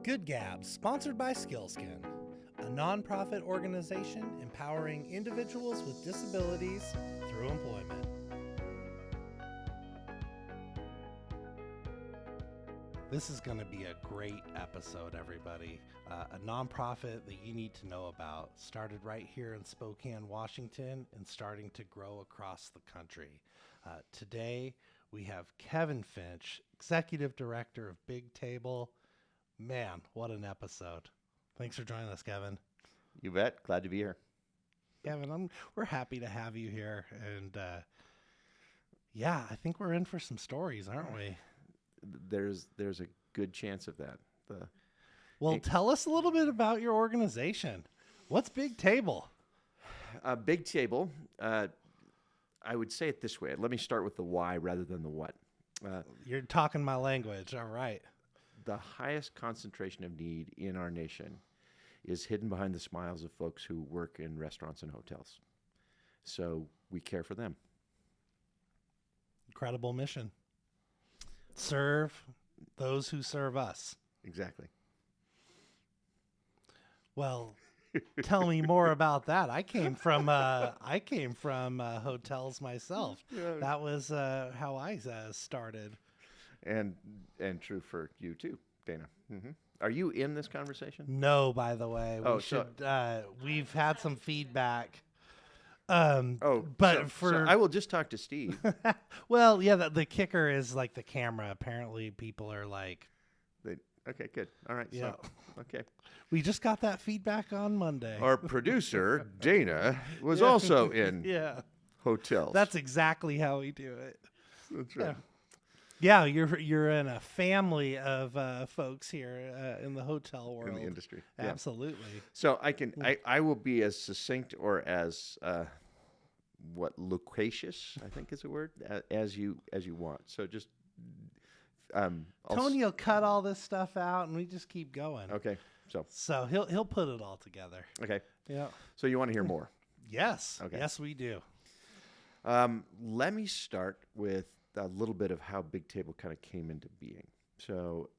Good Gabs, sponsored by Skillskin, a nonprofit organization empowering individuals with disabilities through employment. This is going to be a great episode, everybody. A nonprofit that you need to know about. Started right here in Spokane, Washington, and starting to grow across the country. Today, we have Kevin Finch, Executive Director of Big Table. Man, what an episode. Thanks for joining us, Kevin. You bet. Glad to be here. Kevin, we're happy to have you here. And I think we're in for some stories, aren't we? There's a good chance of that. Tell us a little bit about your organization. What's Big Table? Big Table, I would say it this way. Let me start with the why rather than the what. You're talking my language. All right. The highest concentration of need in our nation is hidden behind the smiles of folks who work in restaurants and hotels. So we care for them. Incredible mission. Serve those who serve us. Exactly. Well, tell me more about that. I came from hotels myself. Yeah. That was how I started. And true for you too, Dana. Mm-hmm. Are you in this conversation? No, by the way. We've had some feedback. I will just talk to Steve. Well, yeah, the kicker is like the camera. Apparently people are like... Okay, good. All right. Yeah. So, okay. We just got that feedback on Monday. Our producer, Dana, was also in hotels. That's exactly how we do it. That's right. Yeah, you're in a family of folks here in the hotel world. In the industry. Absolutely. So I will be as succinct or as loquacious, I think is a word, as you want. So just Tony will cut all this stuff out and we just keep going. Okay. So he'll put it all together. Okay. Yeah. So you want to hear more? Yes. Okay. Yes, we do. Let me start with a little bit of how Big Table kind of came into being. So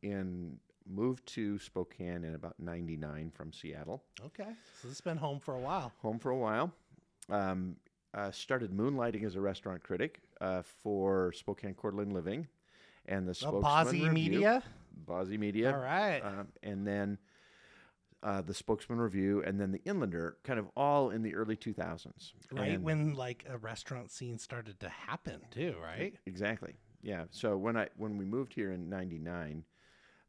moved to Spokane in about 99 from Seattle. Okay. So this has been home for a while. Started moonlighting as a restaurant critic for Spokane Coeur d'Alene Living and the Spokesman Review. Bozzy Media. All right. And then the Spokesman Review, and then the Inlander, kind of all in the early 2000s. Right, when like a restaurant scene started to happen too, right? Exactly, yeah. So when we moved here in 99,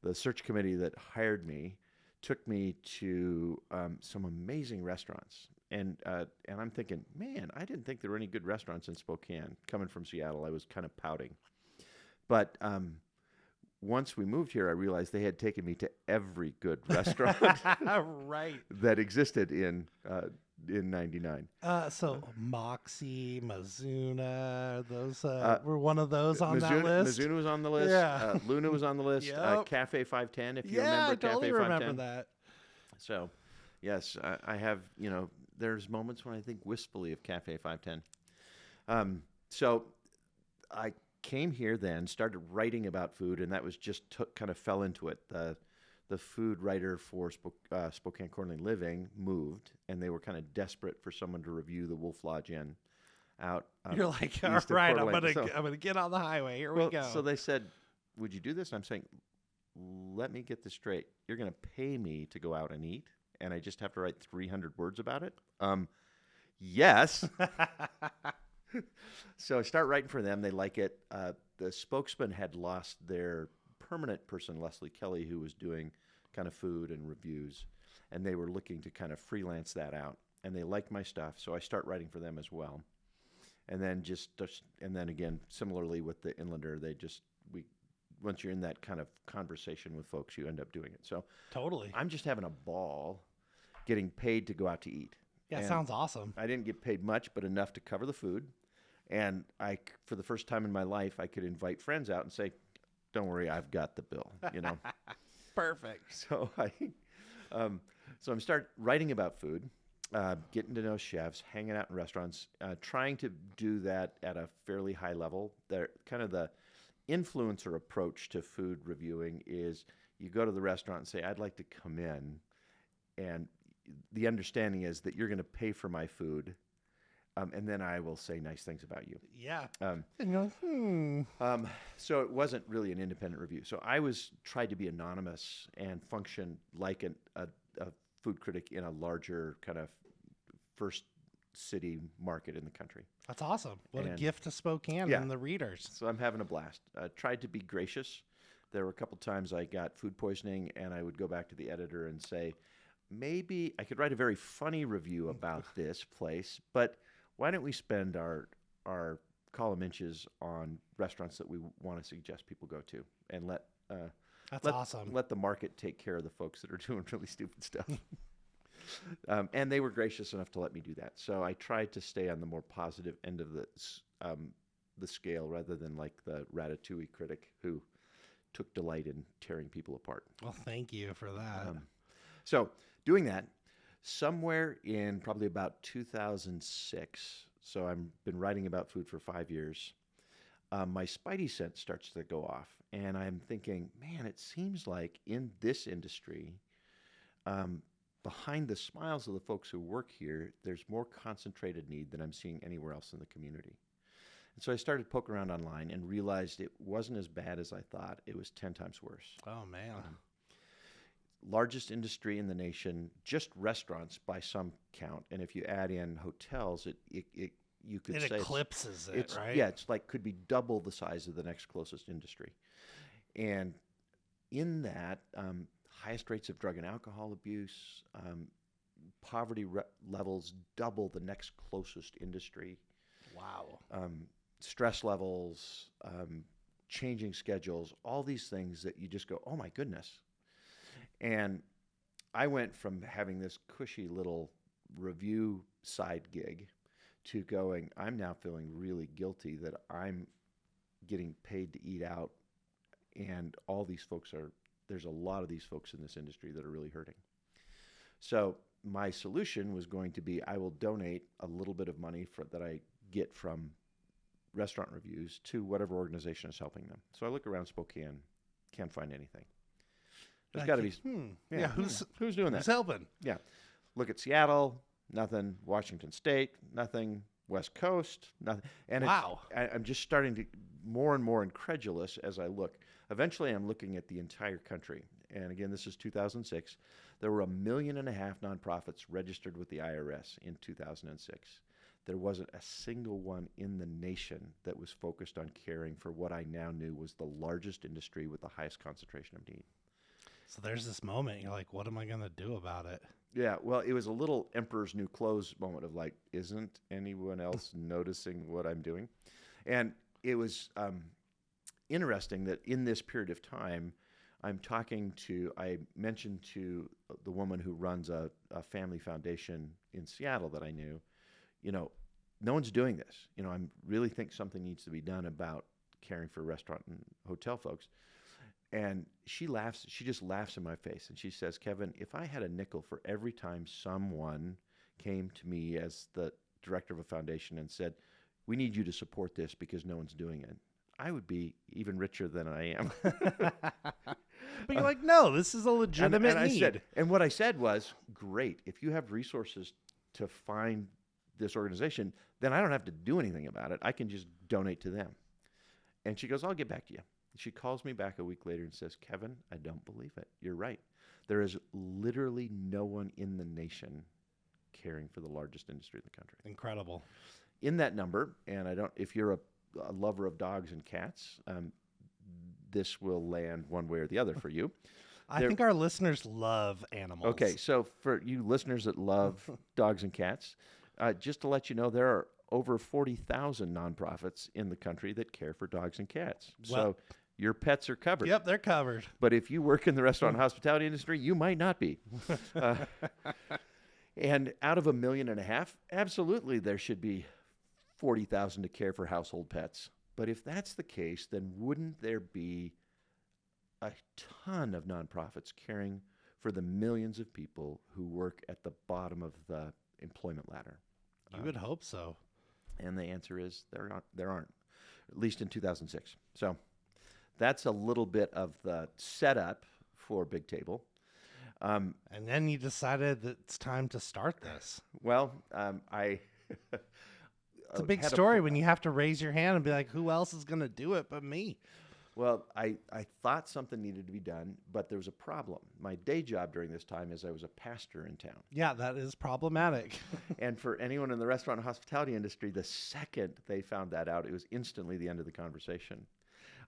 the search committee that hired me took me to some amazing restaurants. And I'm thinking, man, I didn't think there were any good restaurants in Spokane. Coming from Seattle, I was kind of pouting. But once we moved here, I realized they had taken me to every good restaurant right. that existed in 99. So Moxie, Mizuna, those were one of those on that list. Mizuna was on the list. Yeah. Luna was on the list. Yep. Cafe 510, if you I remember totally Cafe 510. remember that. So, yes, I have, there's moments when I think wistfully of Cafe 510. So I came here then, started writing about food, and that was just kind of fell into it. The food writer for Spokane Coeur d'Alene Living moved, and they were kind of desperate for someone to review the Wolf Lodge Inn out. You're like, all right, I'm gonna get on the highway. Here we go. So they said, "Would you do this?" And I'm saying, "Let me get this straight. You're going to pay me to go out and eat, and I just have to write 300 words about it." Yes. So I start writing for them. They like it. The Spokesman had lost their permanent person, Leslie Kelly, who was doing kind of food and reviews, and they were looking to kind of freelance that out. And they liked my stuff, so I start writing for them as well. And then again, similarly with the Inlander, once you're in that kind of conversation with folks, you end up doing it. So totally, I'm just having a ball getting paid to go out to eat. Yeah, sounds awesome. I didn't get paid much, but enough to cover the food. And for the first time in my life, I could invite friends out and say, "Don't worry, I've got the bill." Perfect. So I'm start writing about food, getting to know chefs, hanging out in restaurants, trying to do that at a fairly high level. They're kind of the influencer approach to food reviewing is you go to the restaurant and say, I'd like to come in, and the understanding is that you're going to pay for my food, and then I will say nice things about you. Yeah. And you're like, So it wasn't really an independent review. So I tried to be anonymous and function like a food critic in a larger kind of first city market in the country. That's awesome. What a And- gift to Spokane Yeah. and the readers. So I'm having a blast. Tried to be gracious. There were a couple times I got food poisoning, and I would go back to the editor and say, maybe I could write a very funny review about this place, but why don't we spend our column inches on restaurants that we want to suggest people go to, and That's awesome. let the market take care of the folks that are doing really stupid stuff. And they were gracious enough to let me do that. So I tried to stay on the more positive end of the scale, rather than like the Ratatouille critic who took delight in tearing people apart. Well, thank you for that. So doing that, somewhere in probably about 2006, so I've been writing about food for 5 years, my spidey sense starts to go off. And I'm thinking, man, it seems like in this industry, behind the smiles of the folks who work here, there's more concentrated need than I'm seeing anywhere else in the community. And so I started poking around online and realized it wasn't as bad as I thought. It was 10 times worse. Oh, man. Largest industry in the nation, just restaurants by some count. And if you add in hotels, you could say eclipses it's, right? Yeah, it's like could be double the size of the next closest industry. And in that, highest rates of drug and alcohol abuse, poverty levels double the next closest industry. Wow. Stress levels, changing schedules, all these things that you just go, oh my goodness. And I went from having this cushy little review side gig to going, I'm now feeling really guilty that I'm getting paid to eat out. And all these folks there's a lot of these folks in this industry that are really hurting. So my solution was going to be, I will donate a little bit of money that I get from restaurant reviews to whatever organization is helping them. So I look around Spokane, can't find anything. There's got to be. Yeah, who's doing that? Who's helping? Yeah. Look at Seattle, nothing. Washington State, nothing. West Coast, nothing. And Wow. I'm just starting to more and more incredulous as I look. Eventually, I'm looking at the entire country. And again, this is 2006. There were 1.5 million nonprofits registered with the IRS in 2006. There wasn't a single one in the nation that was focused on caring for what I now knew was the largest industry with the highest concentration of need. So there's this moment. You're like, what am I going to do about it? Yeah, well, it was a little Emperor's New Clothes moment of like, isn't anyone else noticing what I'm doing? And it was interesting that in this period of time, I mentioned to the woman who runs a family foundation in Seattle that I knew, no one's doing this. I really think something needs to be done about caring for restaurant and hotel folks. And she just laughs in my face. And she says, Kevin, if I had a nickel for every time someone came to me as the director of a foundation and said, we need you to support this because no one's doing it, I would be even richer than I am. But you're like, no, this is a legitimate need. And what I said was, great. If you have resources to find this organization, then I don't have to do anything about it. I can just donate to them. And she goes, I'll get back to you. She calls me back a week later and says, Kevin, I don't believe it. You're right. There is literally no one in the nation caring for the largest industry in the country. Incredible. In that number, and if you're a lover of dogs and cats, this will land one way or the other for you. I think our listeners love animals. Okay, so for you listeners that love dogs and cats, just to let you know, there are over 40,000 nonprofits in the country that care for dogs and cats. So your pets are covered. Yep, they're covered. But if you work in the restaurant and hospitality industry, you might not be. And out of 1.5 million, absolutely there should be 40,000 to care for household pets. But if that's the case, then wouldn't there be a ton of nonprofits caring for the millions of people who work at the bottom of the employment ladder? You would hope so. And the answer is there aren't, at least in 2006. So that's a little bit of the setup for Big Table. And then you decided that it's time to start this. Well, I It's a big story when you have to raise your hand and be like, who else is going to do it but me? Well, I thought something needed to be done, but there was a problem. My day job during this time is I was a pastor in town. Yeah, that is problematic. And for anyone in the restaurant and hospitality industry, the second they found that out, it was instantly the end of the conversation.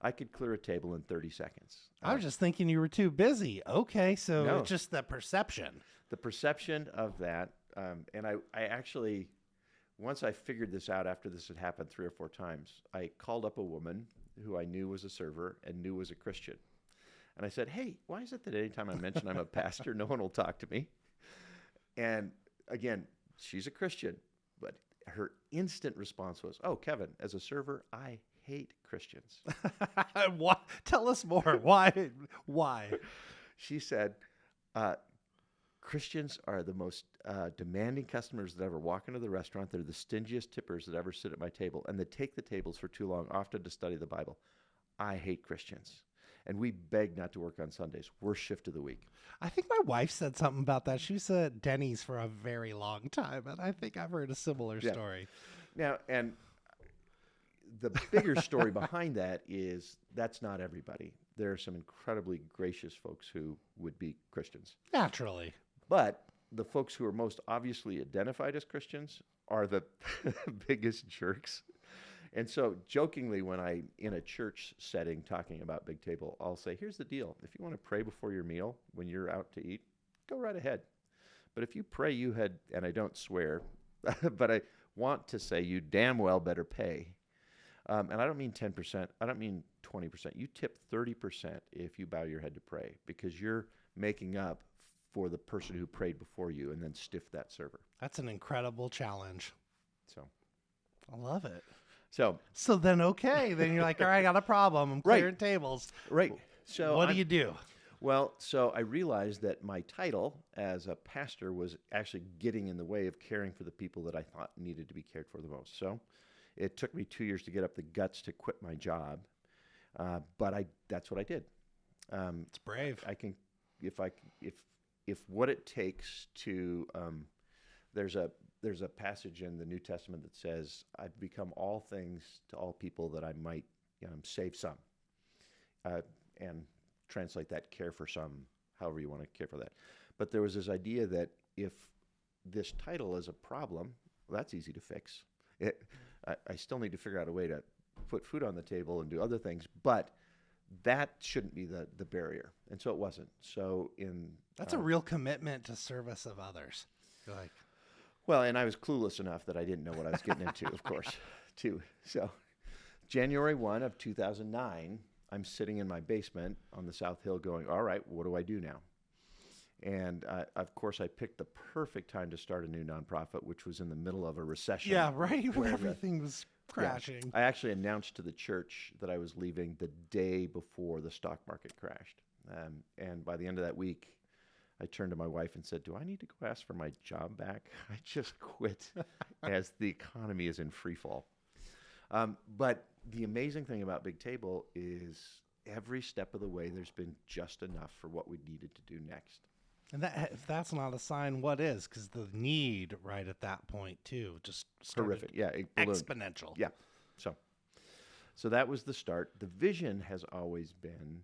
I could clear a table in 30 seconds. I was just thinking you were too busy. Okay, so No. it's just the perception. The perception of that, and I actually, once I figured this out after this had happened 3 or 4 times, I called up a woman who I knew was a server and knew was a Christian. And I said, hey, why is it that anytime I mention I'm a pastor, no one will talk to me? And again, she's a Christian, but her instant response was, oh, Kevin, as a server, I hate Christians. What? Tell us more. Why? Why? She said, Christians are the most demanding customers that ever walk into the restaurant. They're the stingiest tippers that ever sit at my table, and they take the tables for too long, often to study the Bible. I hate Christians. And we beg not to work on Sundays. Worst shift of the week. I think my wife said something about that. She was at Denny's for a very long time, and I think I've heard a similar story. Now, and the bigger story behind that is that's not everybody. There are some incredibly gracious folks who would be Christians. Naturally. But the folks who are most obviously identified as Christians are the biggest jerks. And so jokingly, when I, in a church setting talking about Big Table, I'll say, here's the deal. If you want to pray before your meal when you're out to eat, go right ahead. But if you pray you had, and I don't swear, but I want to say you damn well better pay. And I don't mean 10%. I don't mean 20%. You tip 30% if you bow your head to pray, because you're making up for the person who prayed before you and then stiff that server. That's an incredible challenge. So I love it. So then, okay. Then you're like, all right, I got a problem. I'm clearing tables. Right. So what do you do? Well, so I realized that my title as a pastor was actually getting in the way of caring for the people that I thought needed to be cared for the most. So it took me 2 years to get up the guts to quit my job. But that's what I did. It's brave. I can, if what it takes to, there's a passage in the New Testament that says, I've become all things to all people that I might save some. And translate that, care for some, however you want to care for that. But there was this idea that if this title is a problem, well, that's easy to fix. I still need to figure out a way to put food on the table and do other things, but that shouldn't be the barrier. And so it wasn't. So that's a real commitment to service of others. You're like, well, and I was clueless enough that I didn't know what I was getting into, of course, too. So January 1 of 2009, I'm sitting in my basement on the South Hill going, all right, what do I do now? And of course, I picked the perfect time to start a new nonprofit, which was in the middle of a recession. Yeah, right, when everything was crashing. Yeah. I actually announced to the church that I was leaving the day before the stock market crashed. And by the end of that week, I turned to my wife and said, do I need to go ask for my job back? I just quit as the economy is in free fall. But the amazing thing about Big Table is every step of the way, there's been just enough for what we needed to do next. And if that's not a sign, what is? Because the need right at that point, too, just started horrific. Yeah, exponential. Yeah. So that was the start. The vision has always been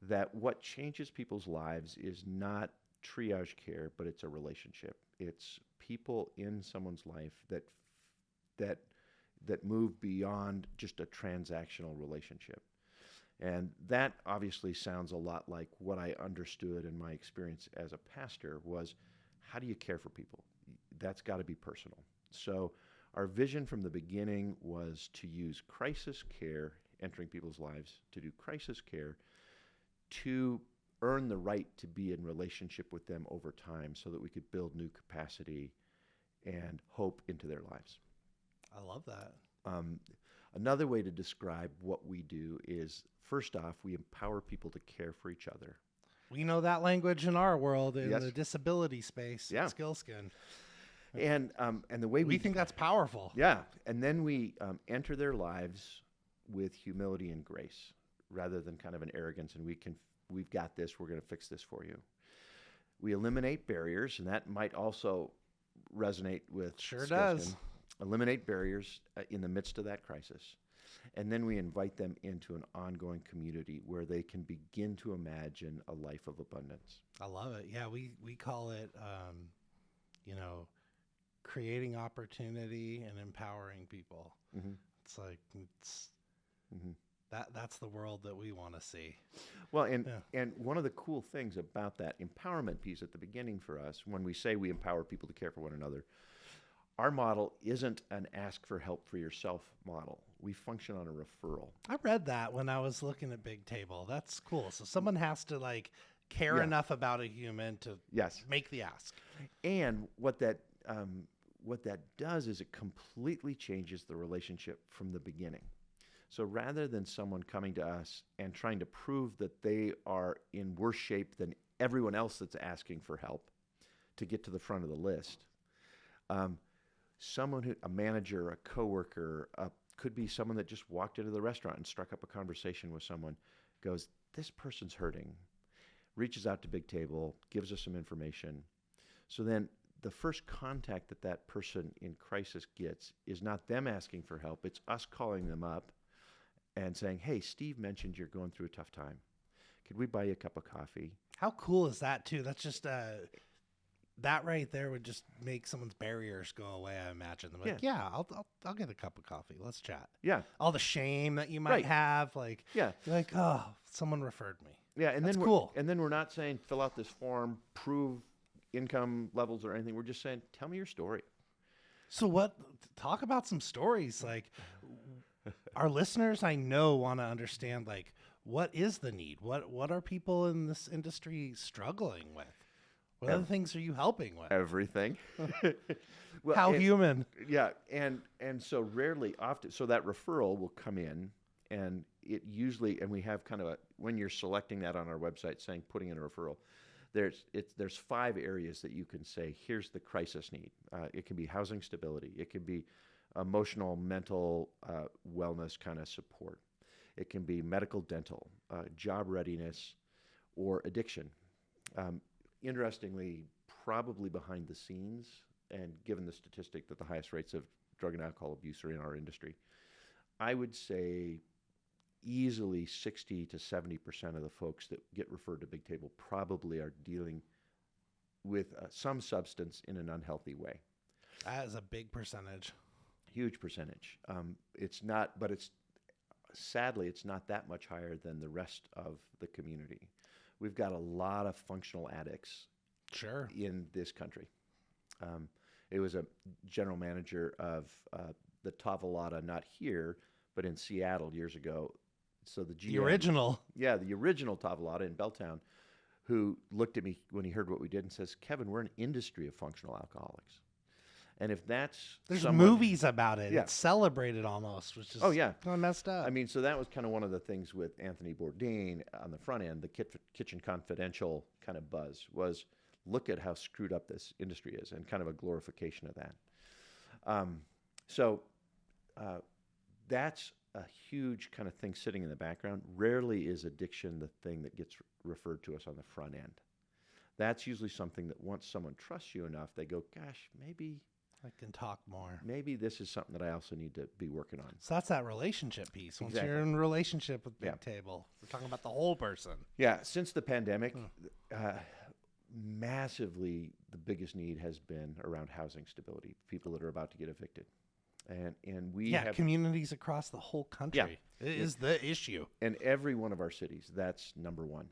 that what changes people's lives is not triage care, but it's a relationship. It's people in someone's life that move beyond just a transactional relationship. And that obviously sounds a lot like what I understood in my experience as a pastor was, how do you care for people? That's got to be personal. So our vision from the beginning was to use crisis care, entering people's lives, to do crisis care, to earn the right to be in relationship with them over time so that we could build new capacity and hope into their lives. I love that. Another way to describe what we do is, first off, we empower people to care for each other. We know that language in our world, in Yes. the disability space, Yeah. Skillskin. And the way We think that's powerful. Yeah, and then we enter their lives with humility and grace, rather than kind of an arrogance and we've got this, we're going to fix this for you. We eliminate barriers, and that might also resonate with Sure Skilskin. does. Eliminate barriers in the midst of that crisis. And then we invite them into an ongoing community where they can begin to imagine a life of abundance. I love it. Yeah, we call it, creating opportunity and empowering people. Mm-hmm. It's like Mm-hmm. that's the world that we want to see. Well, and one of the cool things about that empowerment piece at the beginning for us, when we say we empower people to care for one another, our model isn't an ask for help for yourself model. We function on a referral. I read that when I was looking at Big Table. That's cool. So someone has to care enough about a human to make the ask. And what that does is it completely changes the relationship from the beginning. So rather than someone coming to us and trying to prove that they are in worse shape than everyone else that's asking for help to get to the front of the list, a manager, a coworker, could be someone that just walked into the restaurant and struck up a conversation with someone, goes, this person's hurting, reaches out to Big Table, gives us some information. So then the first contact that person in crisis gets is not them asking for help. It's us calling them up and saying, hey, Steve mentioned you're going through a tough time. Could we buy you a cup of coffee? How cool is that, too? That's just that right there would just make someone's barriers go away, I imagine. They're like, I'll get a cup of coffee. Let's chat. Yeah. All the shame that you might have, you're like, oh, someone referred me. Yeah, and that's then cool. And then we're not saying fill out this form, prove income levels or anything. We're just saying tell me your story. So talk about some stories. Our listeners, I know, want to understand, what is the need? What are people in this industry struggling with? What other things are you helping with? Everything. Well, How human. Yeah, and so often, so that referral will come in, and it usually, and we have kind of when you're selecting that on our website, saying putting in a referral, there's 5 areas that you can say, here's the crisis need. It can be housing stability. It can be emotional, mental wellness kind of support. It can be medical, dental, job readiness, or addiction. Interestingly, probably behind the scenes, and given the statistic that the highest rates of drug and alcohol abuse are in our industry, I would say easily 60 to 70% of the folks that get referred to Big Table probably are dealing with some substance in an unhealthy way. That is a big percentage. Huge percentage. It's not, but sadly, it's not that much higher than the rest of the community. We've got a lot of functional addicts in this country. It was a general manager of the Tavolata, not here, but in Seattle years ago. So the original. Yeah, the original Tavolata in Belltown, who looked at me when he heard what we did and says, Kevin, we're an industry of functional alcoholics. And if that's there's movies about it. Yeah. It's celebrated almost, which is kind of messed up. I mean, so that was kind of one of the things with Anthony Bourdain on the front end, the Kitchen Confidential kind of buzz was look at how screwed up this industry is, and kind of a glorification of that. That's a huge kind of thing sitting in the background. Rarely is addiction the thing that gets referred to us on the front end. That's usually something that once someone trusts you enough, they go, gosh, maybe I can talk more. Maybe this is something that I also need to be working on. So that's that relationship piece. Once you're in a relationship with Big Table, we're talking about the whole person. Yeah. Since the pandemic, massively, the biggest need has been around housing stability, people that are about to get evicted. And we have communities across the whole country. Yeah. It is the issue. In every one of our cities, that's number one.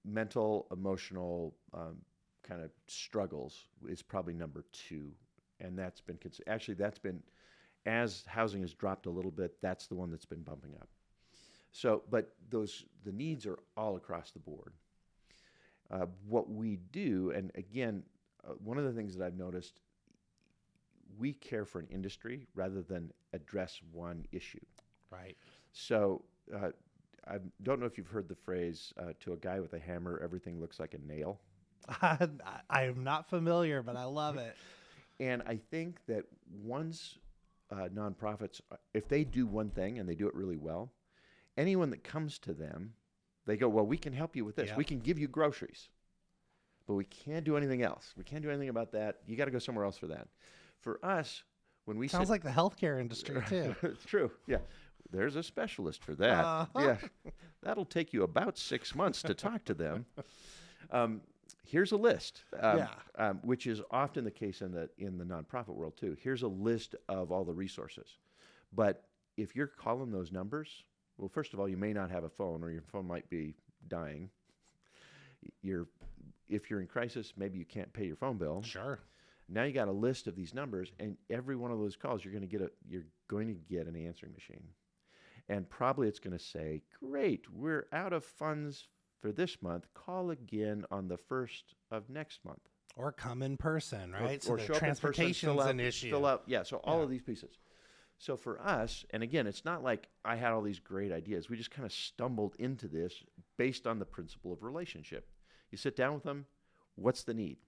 Mental, emotional kind of struggles is probably number 2. And that's been, as housing has dropped a little bit, that's the one that's been bumping up. So, but the needs are all across the board. What we do, and again, one of the things that I've noticed, we care for an industry rather than address one issue. Right. So I don't know if you've heard the phrase, to a guy with a hammer, everything looks like a nail. I am not familiar, but I love it. And I think that once nonprofits, if they do one thing and they do it really well, anyone that comes to them, they go, well, we can help you with this. Yep. We can give you groceries, but we can't do anything else. We can't do anything about that. You got to go somewhere else for that. For us, when we Sounds like the healthcare industry too. It's true. Yeah. There's a specialist for that. Yeah. That'll take you about 6 months to talk to them. Here's a list, which is often the case in the nonprofit world too. Here's a list of all the resources. But if you're calling those numbers, well, first of all, you may not have a phone, or your phone might be dying. If you're in crisis, maybe you can't pay your phone bill. Sure. Now you got a list of these numbers, and every one of those calls, you're going to get an answering machine, and probably it's going to say, "Great, we're out of funds for this month. Call again on the 1st of next month." Or come in person, right? Or so show the up in person, transportation's an issue. So all of these pieces. So for us, and again, it's not like I had all these great ideas. We just kind of stumbled into this based on the principle of relationship. You sit down with them, what's the need?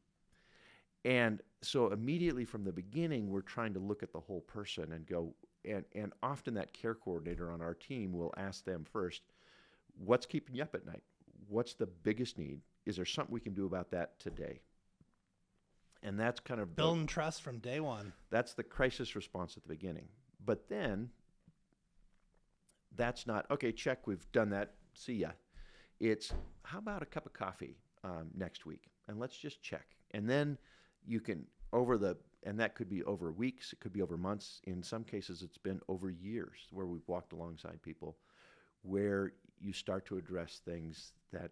And so immediately from the beginning, we're trying to look at the whole person and go, and often that care coordinator on our team will ask them first, what's keeping you up at night? What's the biggest need? Is there something we can do about that today? And that's kind of building trust from day one. That's the crisis response at the beginning. But then that's not, okay, check, we've done that, see ya. It's, how about a cup of coffee next week? And let's just check. And then you can, and that could be over weeks, it could be over months. In some cases, it's been over years where we've walked alongside people where you start to address things that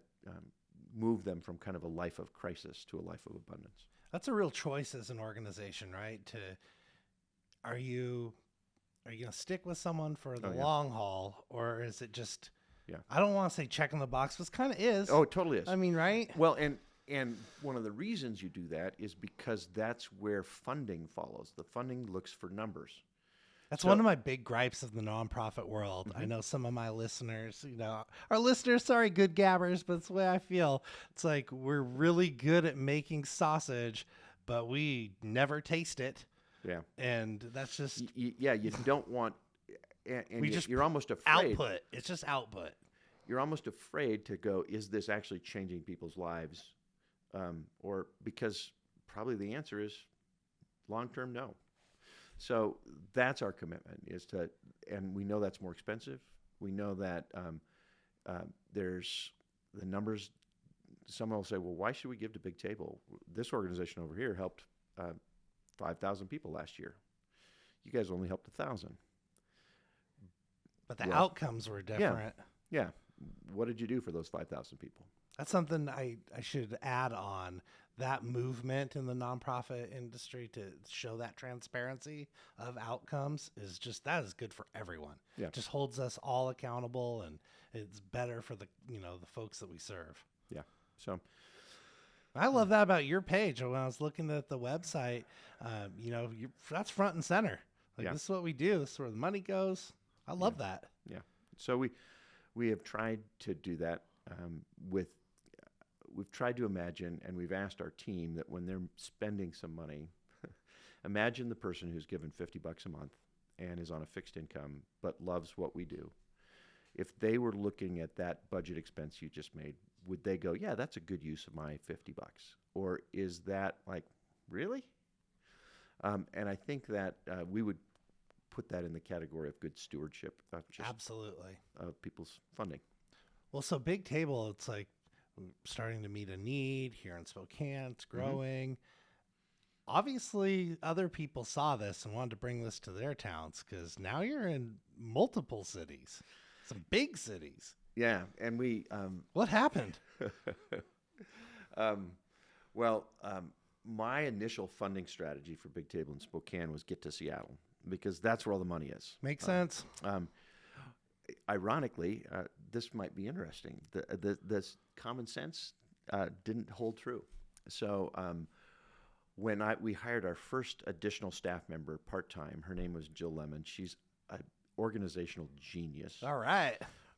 move them from kind of a life of crisis to a life of abundance. That's a real choice as an organization, right? Are you going to stick with someone for the long haul, or is it just, I don't want to say checking the box, but it kind of is. Oh, it totally is. I mean, right? Well, and one of the reasons you do that is because that's where funding follows. The funding looks for numbers. That's one of my big gripes of the nonprofit world. Mm-hmm. I know some of my listeners, our listeners, sorry, good gabbers, but it's the way I feel. It's like we're really good at making sausage, but we never taste it. Yeah. And that's just... you don't want... And you're almost afraid... Output. It's just output. You're almost afraid to go, is this actually changing people's lives? Or because probably the answer is long-term no. So that's our commitment, and we know that's more expensive. We know that there's the numbers. Someone will say, well, why should we give to Big Table? This organization over here helped 5,000 people last year. You guys only helped 1,000. But the outcomes were different. Yeah. What did you do for those 5,000 people? That's something I should add on. That movement in the nonprofit industry to show that transparency of outcomes is good for everyone. Yeah. It just holds us all accountable, and it's better for the folks that we serve. Yeah. So I love that about your page. When I was looking at the website, that's front and center. This is what we do. This is where the money goes. I love that. Yeah. So we have tried to do that we've tried to imagine, and we've asked our team that when they're spending some money, imagine the person who's given $50 a month and is on a fixed income but loves what we do. If they were looking at that budget expense you just made, would they go, yeah, that's a good use of my $50? Or is that like, really? And I think that we would put that in the category of good stewardship. Absolutely. Of people's funding. Well, so Big Table, it's like, starting to meet a need here in Spokane. It's growing. Mm-hmm. Obviously, other people saw this and wanted to bring this to their towns, because now you're in multiple cities, some big cities. Yeah, and we... what happened? My initial funding strategy for Big Table in Spokane was get to Seattle, because that's where all the money is. Makes sense. Ironically, this might be interesting. This common sense didn't hold true. So when we hired our first additional staff member part-time, her name was Jill Lemon. She's an organizational genius. All right.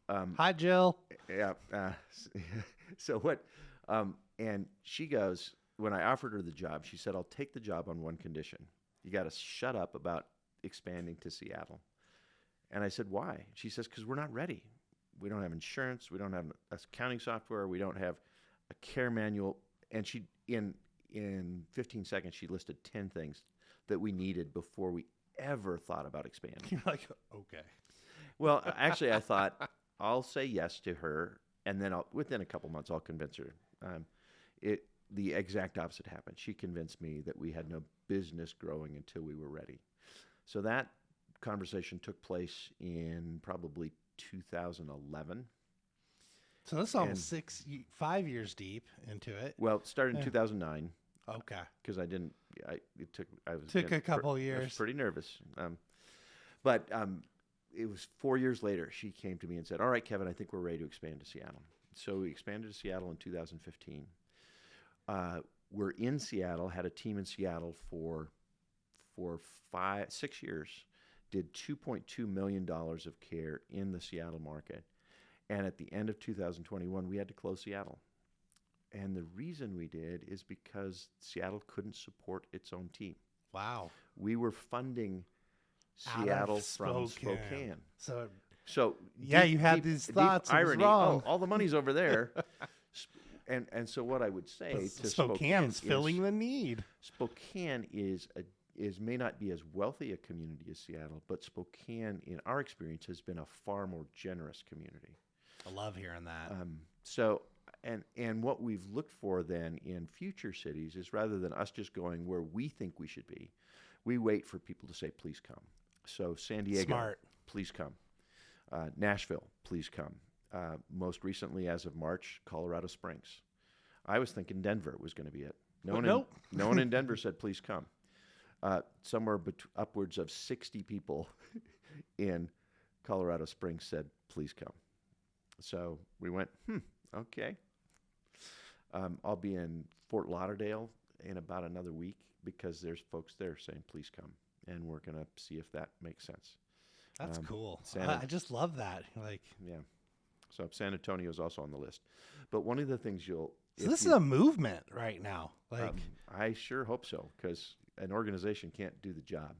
Hi, Jill. Yeah. So what? And she goes, when I offered her the job, she said, I'll take the job on one condition. You got to shut up about expanding to Seattle. And I said, why? She says, because we're not ready. We don't have insurance. We don't have accounting software. We don't have a care manual. And she, in 15 seconds, she listed 10 things that we needed before we ever thought about expanding. You're like, okay. Well, actually, I thought I'll say yes to her, and then within a couple months, I'll convince her. The exact opposite happened. She convinced me that we had no business growing until we were ready. So that conversation took place in probably 2011. So this is almost 5 years deep into it. Well, it started in 2009. Okay. Because I was Took a couple years. I was pretty nervous. But it was 4 years later, she came to me and said, all right, Kevin, I think we're ready to expand to Seattle. So we expanded to Seattle in 2015. We're in Seattle, had a team in Seattle for 6 years, did $2.2 million of care in the Seattle market. And at the end of 2021, we had to close Seattle. And the reason we did is because Seattle couldn't support its own team. Wow. We were funding Seattle from Spokane. So yeah, you had these thoughts. Deep irony. Wrong. Oh, all the money's over there. And so what I would say to Spokane is filling the need. Spokane may not be as wealthy a community as Seattle, but Spokane, in our experience, has been a far more generous community. I love hearing that. And what we've looked for then in future cities is rather than us just going where we think we should be, we wait for people to say, please come. So San Diego, Smart. Please come. Nashville, please come. Most recently, as of March, Colorado Springs. I was thinking Denver was going to be it. No one in Denver said, please come. Somewhere upwards of 60 people in Colorado Springs said, please come. So we went, okay. I'll be in Fort Lauderdale in about another week because there's folks there saying, please come. And we're going to see if that makes sense. That's cool. I just love that. Yeah. So San Antonio is also on the list. But one of the things So this is a movement right now. I sure hope so, because an organization can't do the job.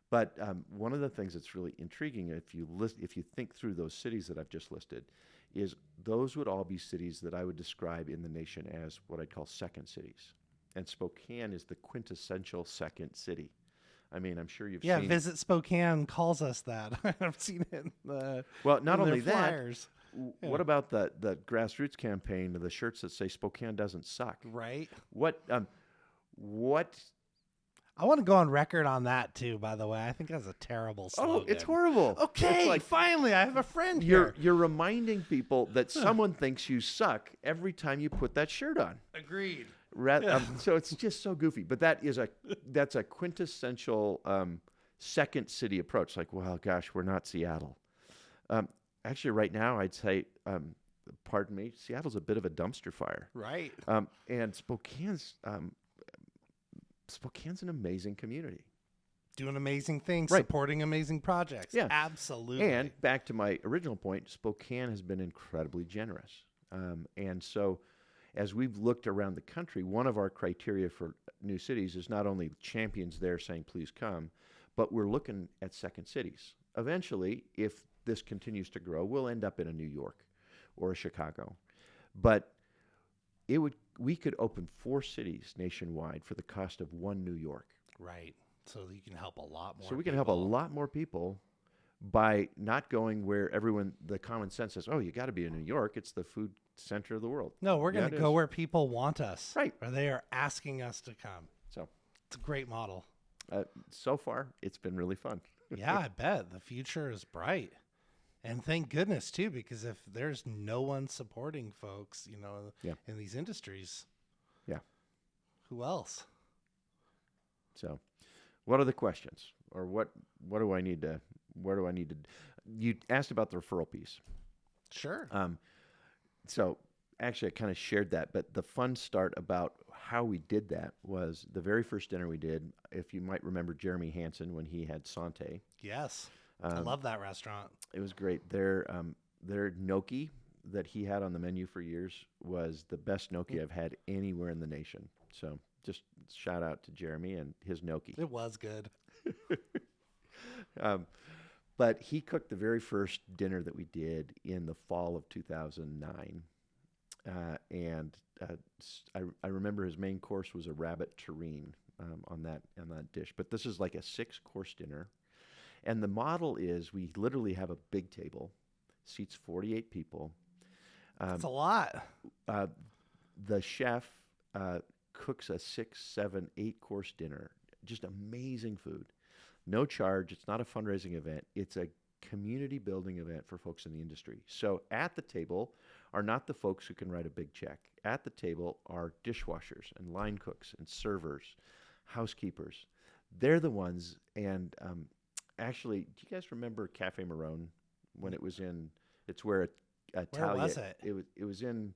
But one of the things that's really intriguing, if you think through those cities that I've just listed, is those would all be cities that I would describe in the nation as what I'd call second cities. And Spokane is the quintessential second city. I mean, I'm sure you've seen... Yeah, Visit Spokane calls us that. I've seen it in the Well, not only that, flyers. What about the grassroots campaign, the shirts that say Spokane doesn't suck? Right. What I want to go on record on that too, by the way. I think that's a terrible slogan. Oh, it's horrible. Okay, it's finally, I have a friend here. You're reminding people that someone thinks you suck every time you put that shirt on. Agreed. So it's just so goofy. But that's a quintessential second city approach. Like, well, gosh, we're not Seattle. Actually, right now, I'd say, pardon me, Seattle's a bit of a dumpster fire. Right. And Spokane's an amazing community. Doing amazing things, Right. Supporting amazing projects. Yeah. Absolutely. And back to my original point, Spokane has been incredibly generous. And so as we've looked around the country, one of our criteria for new cities is not only champions there saying, please come, but we're looking at second cities. Eventually, if this continues to grow, we'll end up in a New York or a Chicago. But we could open 4 cities nationwide for the cost of 1 New York. Right. So you can help a lot more So we can help a lot more people by not going where the common sense says, oh, you got to be in New York. It's the food center of the world. No, we're going to go where people want us. Right. Where they are asking us to come. So it's a great model. So far, it's been really fun. Yeah, I bet. The future is bright. And thank goodness, too, because if there's no one supporting folks, in these industries, who else? So what are the questions? Or what do I need to, you asked about the referral piece. Sure. So actually, I kind of shared that, but the fun start about how we did that was the very first dinner we did, if you might remember Jeremy Hansen when he had Sante. Yes. I love that restaurant. It was great. Their gnocchi that he had on the menu for years was the best gnocchi I've had anywhere in the nation. So just shout out to Jeremy and his gnocchi. It was good. But he cooked the very first dinner that we did in the fall of 2009. And I remember his main course was a rabbit terrine on that dish. But this is like a 6-course dinner. And the model is we literally have a big table, seats 48 people. That's a lot. The chef cooks a 6, 7, 8-course dinner. Just amazing food. No charge. It's not a fundraising event. It's a community building event for folks in the industry. So at the table are not the folks who can write a big check. At the table are dishwashers and line cooks and servers, housekeepers. They're the ones. And actually, do you guys remember Cafe Marone when it was in? It's where Italia. Where was it? It was in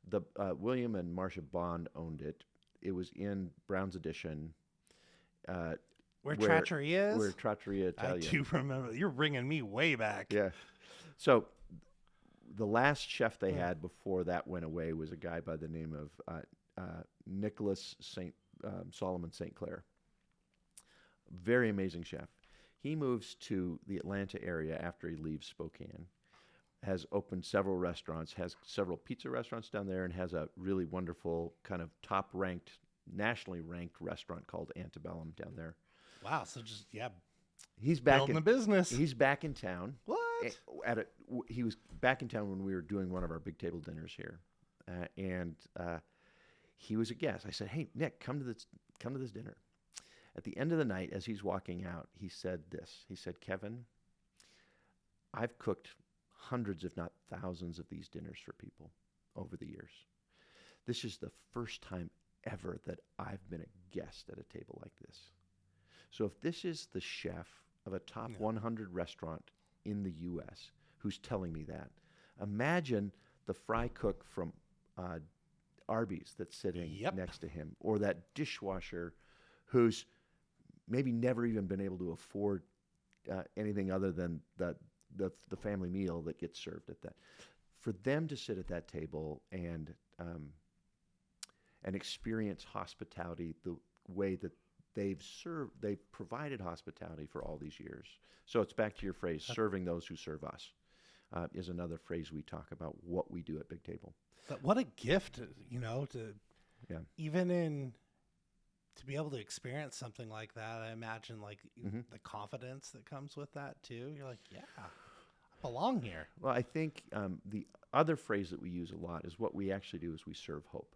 the William and Marcia Bond owned it. It was in Brown's Edition. Where Trattoria is? Where Trattoria Italia. I do remember. You're bringing me way back. Yeah. So the last chef they had before that went away was a guy by the name of Nicholas Solomon St. Clair. Very amazing chef. He moves to the Atlanta area after he leaves Spokane, has opened several restaurants, has several pizza restaurants down there, and has a really wonderful kind of top-ranked, nationally ranked restaurant called Antebellum down there. Wow. So just, he's back building the business. He's back in town. What? He was back in town when we were doing one of our big table dinners here, and he was a guest. I said, "Hey, Nick, come to this dinner." At the end of the night, as he's walking out, he said this. He said, "Kevin, I've cooked hundreds, if not thousands, of these dinners for people over the years. This is the first time ever that I've been a guest at a table like this. So if this is the chef of a top 100 restaurant in the U.S. who's telling me that, imagine the fry cook from Arby's that's sitting next to him, or that dishwasher who's maybe never even been able to afford anything other than the family meal that gets served at that. For them to sit at that table and experience hospitality the way that they've provided hospitality for all these years. So it's back to your phrase, serving those who serve us, is another phrase we talk about what we do at Big Table. But what a gift, even to be able to experience something like that. I imagine the confidence that comes with that too. You're like, I belong here. Well, I think the other phrase that we use a lot is what we actually do is we serve hope.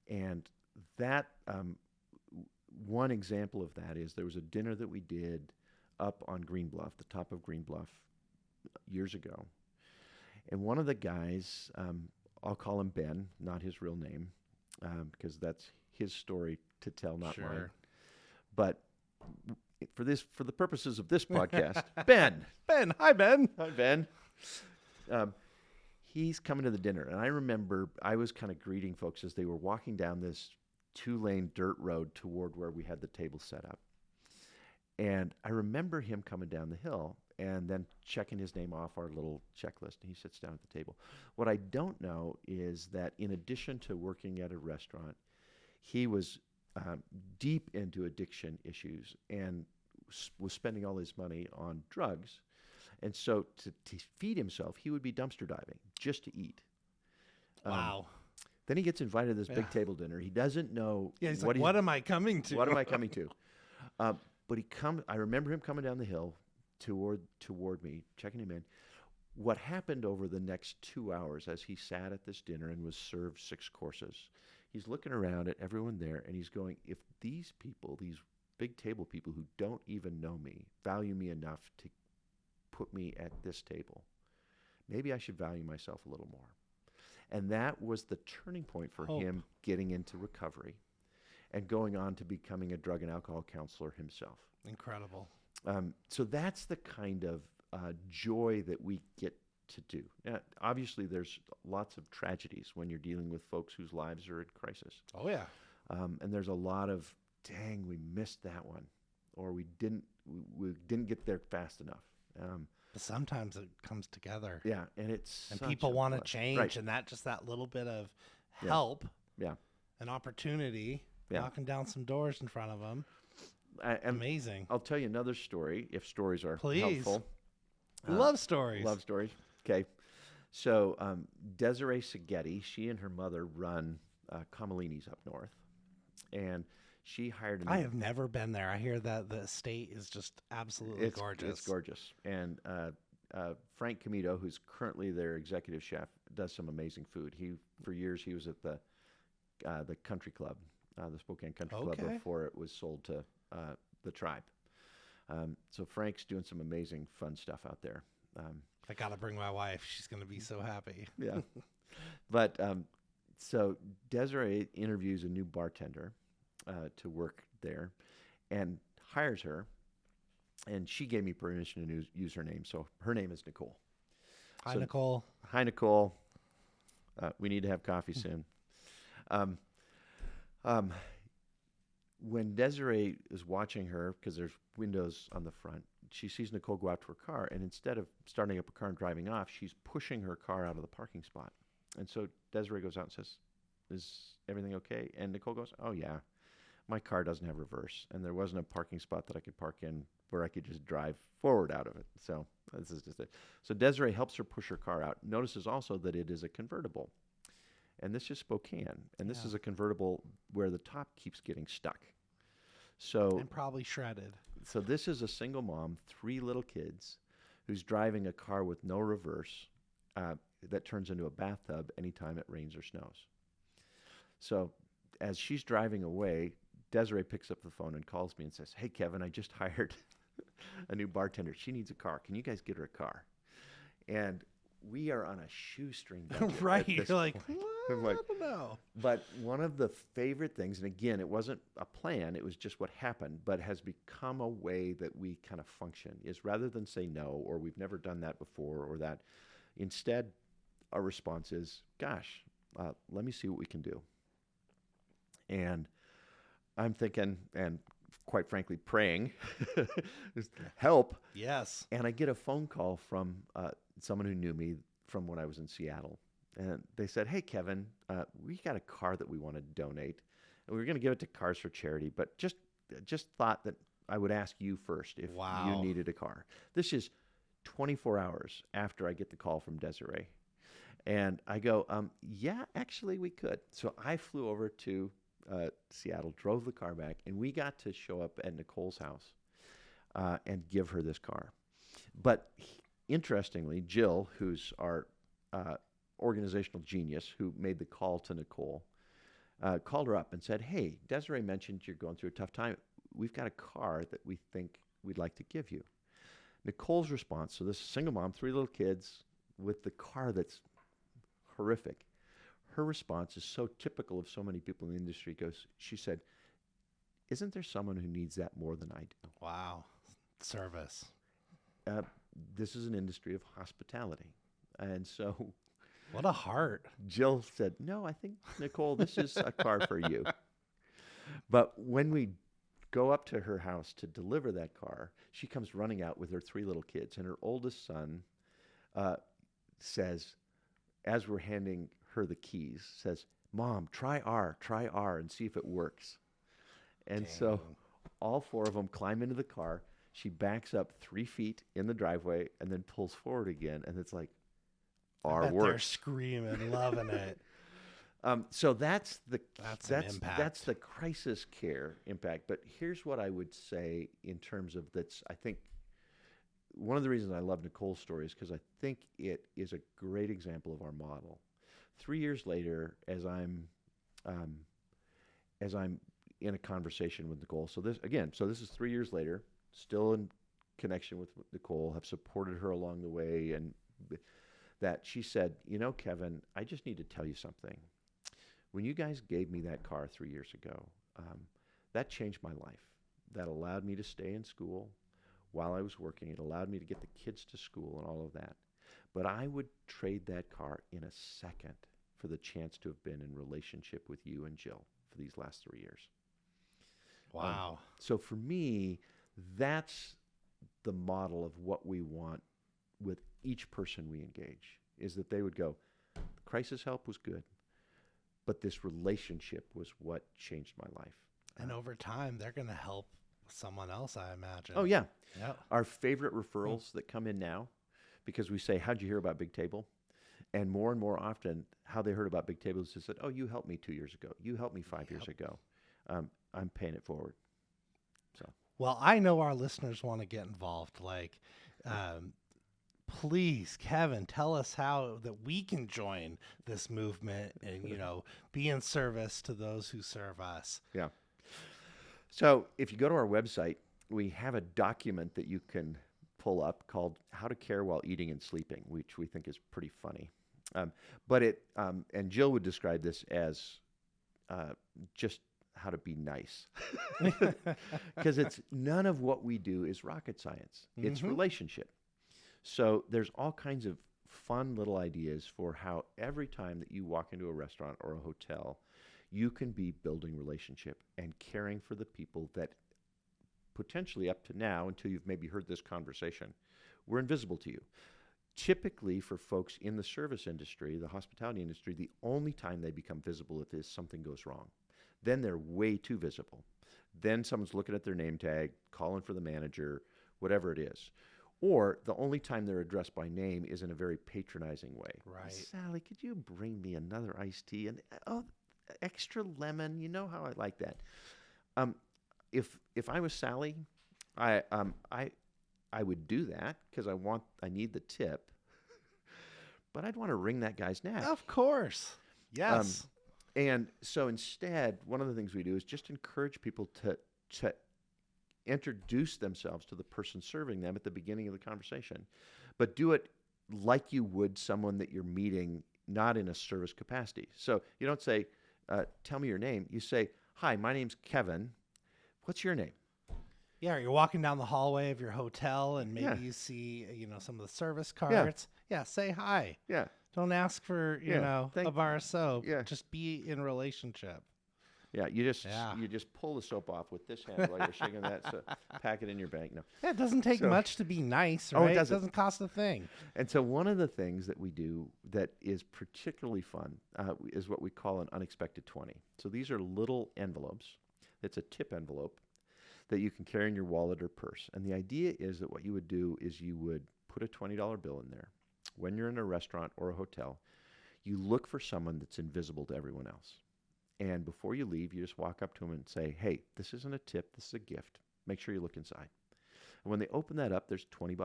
And that one example of that is there was a dinner that we did up on Green Bluff, the top of Green Bluff, years ago. And one of the guys, I'll call him Ben, not his real name, because that's his story to tell, not mine. But for the purposes of this podcast, Ben. Hi, Ben. Hi, Ben. He's coming to the dinner, and I remember I was kind of greeting folks as they were walking down this 2-lane dirt road toward where we had the table set up. And I remember him coming down the hill and then checking his name off our little checklist, and he sits down at the table. What I don't know is that in addition to working at a restaurant, he was deep into addiction issues and was spending all his money on drugs. And so to feed himself, he would be dumpster diving just to eat. Wow. Then he gets invited to this big table dinner. He doesn't know what am I coming to? What am I coming to? But I remember him coming down the hill toward me, checking him in. What happened over the next 2 hours as he sat at this dinner and was served 6 courses, he's looking around at everyone there, and he's going, if these people, these big table people who don't even know me, value me enough to put me at this table, maybe I should value myself a little more. And that was the turning point for him getting into recovery and going on to becoming a drug and alcohol counselor himself. Incredible. So that's the kind of joy that we get to do. Obviously, there's lots of tragedies when you're dealing with folks whose lives are in crisis. Oh, yeah. And there's a lot of, dang, we missed that one, or we didn't get there fast enough. But sometimes it comes together. Yeah, and people want to change, and that little bit of help, an opportunity, knocking down some doors in front of them. And Amazing. I'll tell you another story if stories are Please. helpful. Love stories. Love stories. Okay. So Desiree Seghetti, she and her mother run Comolini's up north. And she hired I have never been there. I hear that the estate is just absolutely gorgeous. It's gorgeous. And Frank Comito, who's currently their executive chef, does some amazing food. For years, he was at the country club, the Spokane Country Club, before it was sold to the tribe. So Frank's doing some amazing, fun stuff out there. I got to bring my wife. She's going to be so happy. Yeah. But so Desiree interviews a new bartender to work there and hires her. And she gave me permission to use her name. So her name is Nicole. Hi, Nicole. Hi, Nicole. We need to have coffee soon. When Desiree is watching her, because there's windows on the front, she sees Nicole go out to her car, and instead of starting up her car and driving off, she's pushing her car out of the parking spot. And so Desiree goes out and says, "Is everything okay?" And Nicole goes, "Oh, yeah. My car doesn't have reverse, and there wasn't a parking spot that I could park in where I could just drive forward out of it. So this is just it." So Desiree helps her push her car out. Notices also that it is a convertible. And this is Spokane. And this is a convertible where the top keeps getting stuck. So And probably shredded. So this is a single mom, 3 little kids, who's driving a car with no reverse that turns into a bathtub anytime it rains or snows. So as she's driving away, Desiree picks up the phone and calls me and says, "Hey, Kevin, I just hired a new bartender. She needs a car. Can you guys get her a car?" And we are on a shoestring budget. Right. You're like, point. what? I'm like, I don't know. But one of the favorite things, and again, it wasn't a plan, it was just what happened, but has become a way that we kind of function, is rather than say no, or we've never done that before, or that, instead, our response is, gosh, let me see what we can do. And I'm thinking, and quite frankly, praying, help. Yes. And I get a phone call from someone who knew me from when I was in Seattle. And they said, "Hey, Kevin, we got a car that we want to donate. And we were going to give it to Cars for Charity, but just thought that I would ask you first if you needed a car." This is 24 hours after I get the call from Desiree. And I go, "Yeah, actually, we could." So I flew over to Seattle, drove the car back, and we got to show up at Nicole's house and give her this car. But interestingly, Jill, who's our organizational genius who made the call to Nicole, called her up and said, "Hey, Desiree mentioned you're going through a tough time. We've got a car that we think we'd like to give you." Nicole's response, so this single mom, 3 little kids with the car that's horrific. Her response is so typical of so many people in the industry. She said, "Isn't there someone who needs that more than I do?" Wow. Service. This is an industry of hospitality. And so What a heart. Jill said, "No, I think, Nicole, this is a car for you." But when we go up to her house to deliver that car, she comes running out with her 3 little kids. And her oldest son says, as we're handing her the keys, says, "Mom, try R, and see if it works." And so all 4 of them climb into the car. She backs up 3 feet in the driveway and then pulls forward again. And it's like, R works. They're screaming, loving it. So that's an impact. That's the crisis care impact. But here's what I would say in terms of that's, I think, one of the reasons I love Nicole's story is because I think it is a great example of our model. 3 years later, as I'm in a conversation with Nicole, so this is 3 years later, still in connection with Nicole, have supported her along the way, and that she said, "You know, Kevin, I just need to tell you something. When you guys gave me that car 3 years ago, that changed my life. That allowed me to stay in school while I was working. It allowed me to get the kids to school and all of that. But I would trade that car in a second for the chance to have been in relationship with you and Jill for these last 3 years." Wow. So for me, that's the model of what we want with each person we engage, is that they would go, crisis help was good, but this relationship was what changed my life. And over time, they're going to help someone else, I imagine. Oh, yeah. Yeah. Our favorite referrals that come in now, because we say, how'd you hear about Big Table? And more often, how they heard about Big Table is they said, oh, you helped me 2 years ago. You helped me 5 years ago. I'm paying it forward. So, Well, I know our listeners want to get involved. Like, please, Kevin, tell us how that we can join this movement and, be in service to those who serve us. yeah. So if you go to our website, we have a document that you can pull up called How to Care While Eating and Sleeping, which we think is pretty funny. But and Jill would describe this as just how to be nice. Because it's none of what we do is rocket science. It's relationship. So there's all kinds of fun little ideas for how every time that you walk into a restaurant or a hotel, you can be building relationship and caring for the people that potentially up to now, until you've maybe heard this conversation, were invisible to you. Typically for folks in the service industry, the hospitality industry, the only time they become visible if something goes wrong. Then they're way too visible. Then someone's looking at their name tag, calling for the manager, whatever it is. Or the only time they're addressed by name is in a very patronizing way. Right. Sally, could you bring me another iced tea? And extra lemon. You know how I like that. If I was Sally, I would do that because I need the tip. But I'd want to wring that guy's neck. Of course. Yes. And so instead, one of the things we do is just encourage people to introduce themselves to the person serving them at the beginning of the conversation, but do it like you would someone that you're meeting, not in a service capacity. So you don't say, tell me your name. You say, hi, my name's Kevin. What's your name? Yeah, you're walking down the hallway of your hotel and maybe you see, some of the service cards. Yeah, say hi. Yeah. Don't ask for, a bar of soap. Yeah. Just be in relationship. Yeah, you just pull the soap off with this hand while you're shaking that, so pack it in your bag. No. Yeah, it doesn't take much to be nice, right? Oh, it doesn't. It doesn't cost a thing. And so one of the things that we do that is particularly fun is what we call an unexpected 20. So these are little envelopes. It's a tip envelope that you can carry in your wallet or purse. And the idea is that what you would do is you would put a $20 bill in there. When you're in a restaurant or a hotel, you look for someone that's invisible to everyone else. And before you leave, you just walk up to them and say, hey, this isn't a tip, this is a gift. Make sure you look inside. And when they open that up, there's $20.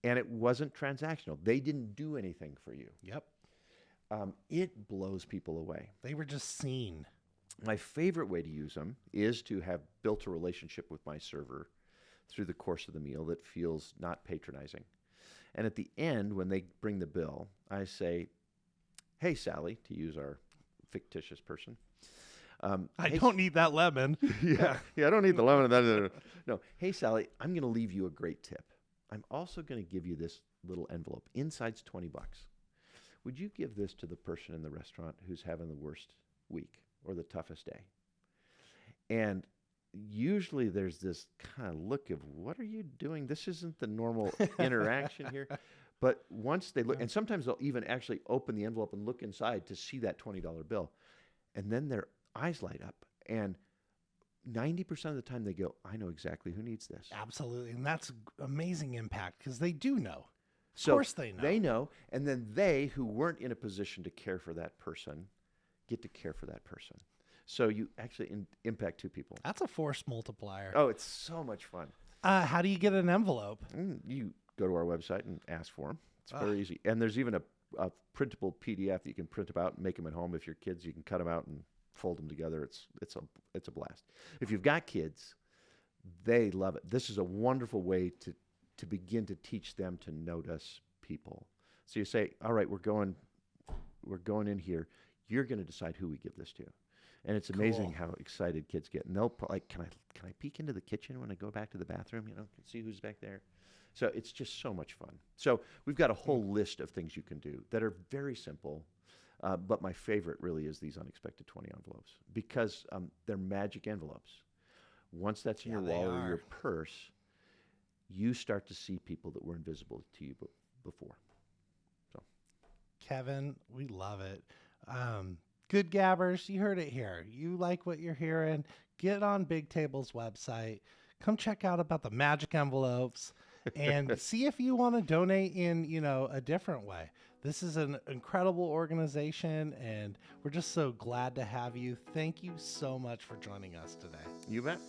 And it wasn't transactional. They didn't do anything for you. Yep. It blows people away. They were just seen. My favorite way to use them is to have built a relationship with my server through the course of the meal that feels not patronizing. And at the end, when they bring the bill, I say, hey, Sally, to use our fictitious person. I don't need that lemon. yeah, I don't need the lemon. No, hey, Sally, I'm going to leave you a great tip. I'm also going to give you this little envelope. Inside's $20. Would you give this to the person in the restaurant who's having the worst week or the toughest day? And usually there's this kind of look of, what are you doing? This isn't the normal interaction here. But once they look, and sometimes they'll even actually open the envelope and look inside to see that $20 bill. And then their eyes light up. And 90% of the time they go, I know exactly who needs this. Absolutely. And that's amazing impact because they do know. Of So course they know. They know. And then they, who weren't in a position to care for that person, get to care for that person. So you actually impact two people. That's a force multiplier. Oh, it's so much fun. How do you get an envelope? You go to our website and ask for them. It's very easy. And there's even a printable PDF that you can print them out and make them at home. If you're kids, you can cut them out and fold them together. It's a blast. If you've got kids, they love it. This is a wonderful way to begin to teach them to notice people. So you say, all right, we're going in here. You're going to decide who we give this to. And it's amazing how excited kids get. And they'll like, can I peek into the kitchen when I go back to the bathroom? See who's back there. So it's just so much fun. So we've got a whole list of things you can do that are very simple. But my favorite really is these unexpected 20 envelopes because they're magic envelopes. Once that's in your wallet or your purse, you start to see people that were invisible to you before. So, Kevin, we love it. Good gabbers, you heard it here. You like what you're hearing, get on Big Table's website. Come check out about the magic envelopes and see if you want to donate in, a different way. This is an incredible organization, and we're just so glad to have you. Thank you so much for joining us today. You bet.